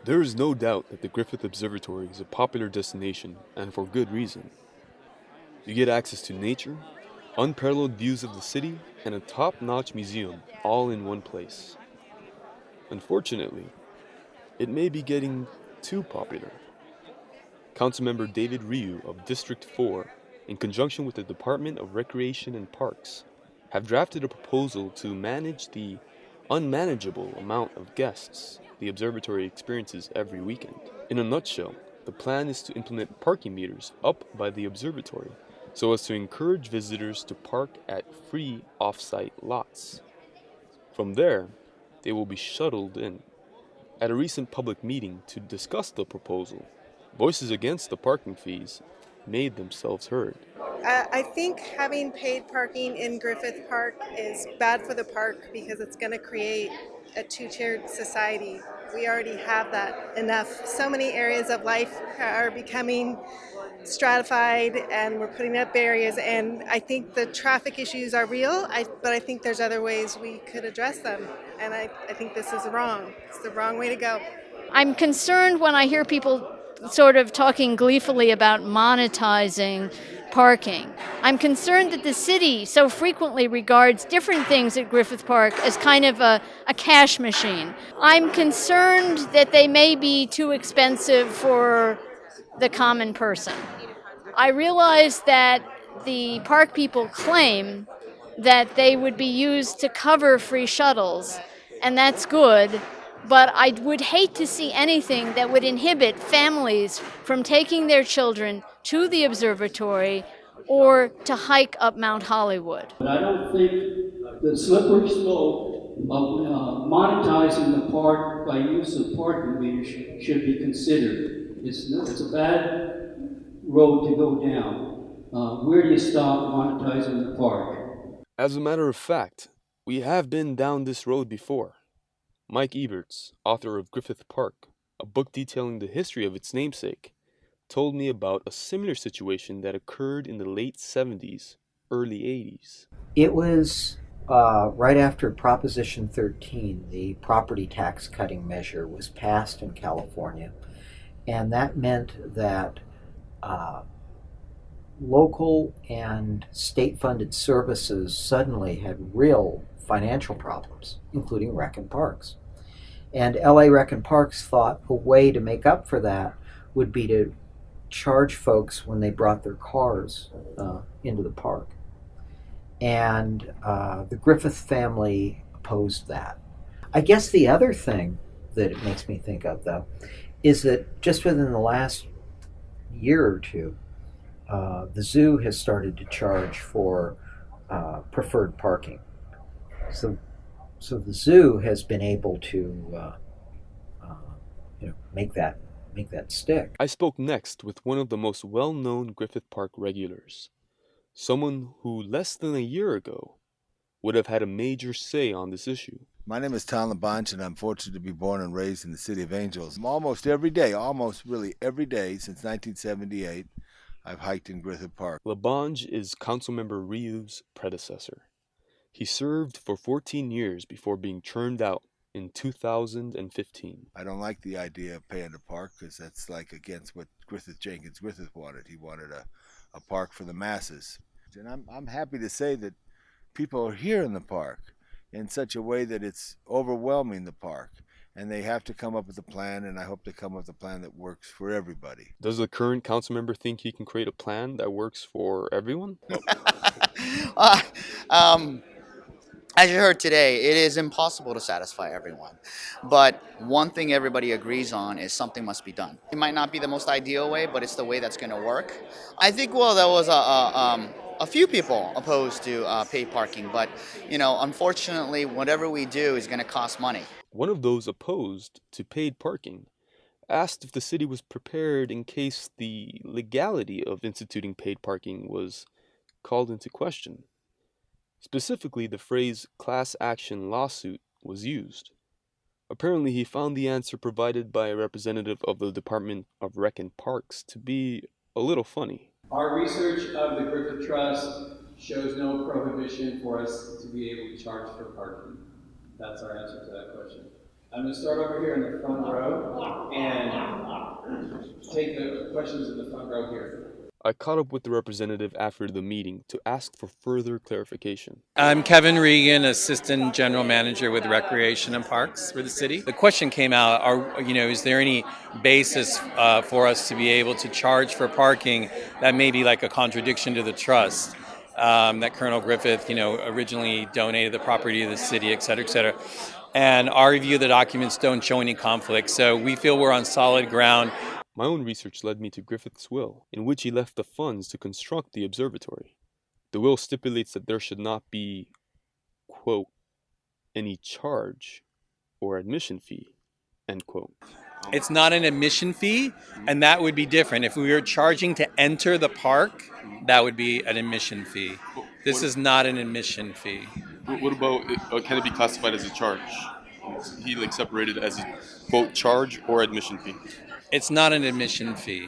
There is no doubt that the Griffith Observatory is a popular destination, and for good reason. You get access to nature, unparalleled views of the city, and a top-notch museum all in one place. Unfortunately, it may be getting too popular. Councilmember David Ryu of District 4, in conjunction with the Department of Recreation and Parks, have drafted a proposal to manage the unmanageable amount of guests the observatory experiences every weekend. In a nutshell, the plan is to implement parking meters up by the observatory so as to encourage visitors to park at free off-site lots. From there, they will be shuttled in. At a recent public meeting to discuss the proposal, voices against the parking fees made themselves heard. I think having paid parking in Griffith Park is bad for the park because it's going to create a two-tiered society. We already have that enough. So many areas of life are becoming stratified and we're putting up barriers, and I think the traffic issues are real, but I think there's other ways we could address them, and I think this is wrong. It's the wrong way to go. I'm concerned when I hear people sort of talking gleefully about monetizing parking. I'm concerned that the city so frequently regards different things at Griffith Park as kind of a cash machine. I'm concerned that they may be too expensive for the common person. I realize that the park people claim that they would be used to cover free shuttles, and that's good. But I would hate to see anything that would inhibit families from taking their children to the observatory or to hike up Mount Hollywood. But I don't think the slippery slope of monetizing the park by use of parking meters should be considered. It's a bad road to go down. Where do you stop monetizing the park? As a matter of fact, we have been down this road before. Mike Eberts, author of Griffith Park, a book detailing the history of its namesake, told me about a similar situation that occurred in the late 70s, early 80s. It was right after Proposition 13, the property tax cutting measure was passed in California, and that meant that local and state-funded services suddenly had real financial problems, including rec and parks. And LA Rec and Parks thought a way to make up for that would be to charge folks when they brought their cars into the park. And the Griffith family opposed that. I guess the other thing that it makes me think of, though, is that just within the last year or two, the zoo has started to charge for preferred parking. So the zoo has been able to make that stick. I spoke next with one of the most well-known Griffith Park regulars, someone who less than a year ago would have had a major say on this issue. My name is Tom Labange, and I'm fortunate to be born and raised in the City of Angels. Almost really every day since 1978, I've hiked in Griffith Park. Labange is Councilmember Ryu's predecessor. He served for 14 years before being churned out in 2015. I don't like the idea of paying to park because that's like against what Jenkins Griffith wanted. He wanted a park for the masses. And I'm happy to say that people are here in the park in such a way that it's overwhelming the park. And they have to come up with a plan, and I hope they come up with a plan that works for everybody. Does the current council member think he can create a plan that works for everyone? As you heard today, it is impossible to satisfy everyone. But one thing everybody agrees on is something must be done. It might not be the most ideal way, but it's the way that's going to work. I think, well, there was a few people opposed to paid parking, but, unfortunately, whatever we do is going to cost money. One of those opposed to paid parking asked if the city was prepared in case the legality of instituting paid parking was called into question. Specifically, the phrase class action lawsuit was used. Apparently, he found the answer provided by a representative of the Department of Rec and Parks to be a little funny. Our research of the Griffith Trust shows no prohibition for us to be able to charge for parking. That's our answer to that question. I'm going to start over here in the front row, questions in the front row here. I caught up with the representative after the meeting to ask for further clarification. I'm Kevin Regan, Assistant General Manager with Recreation and Parks for the city. The question came out, is there any basis for us to be able to charge for parking that may be like a contradiction to the trust? That Colonel Griffith, originally donated the property to the city, et cetera, et cetera. And our review of the documents don't show any conflict, so we feel we're on solid ground. My own research led me to Griffith's will, in which he left the funds to construct the observatory. The will stipulates that there should not be, quote, any charge or admission fee, end quote. It's not an admission fee, and that would be different. If we were charging to enter the park, that would be an admission fee. This is not an admission fee. What about, can it be classified as a charge? He separated as a, quote, charge or admission fee. It's not an admission fee,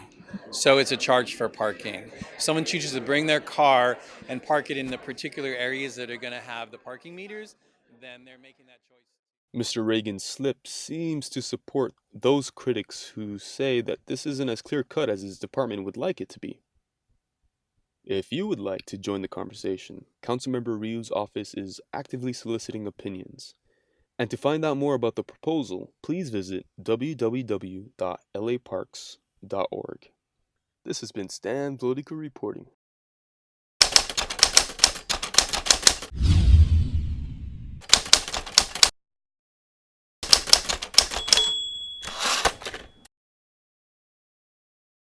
so it's a charge for parking. If someone chooses to bring their car and park it in the particular areas that are going to have the parking meters, then they're making that choice. Mr. Reagan's slip seems to support those critics who say that this isn't as clear-cut as his department would like it to be. If you would like to join the conversation, Councilmember Ryu's office is actively soliciting opinions. And to find out more about the proposal, please visit www.laparks.org. This has been Stan Vlodico reporting.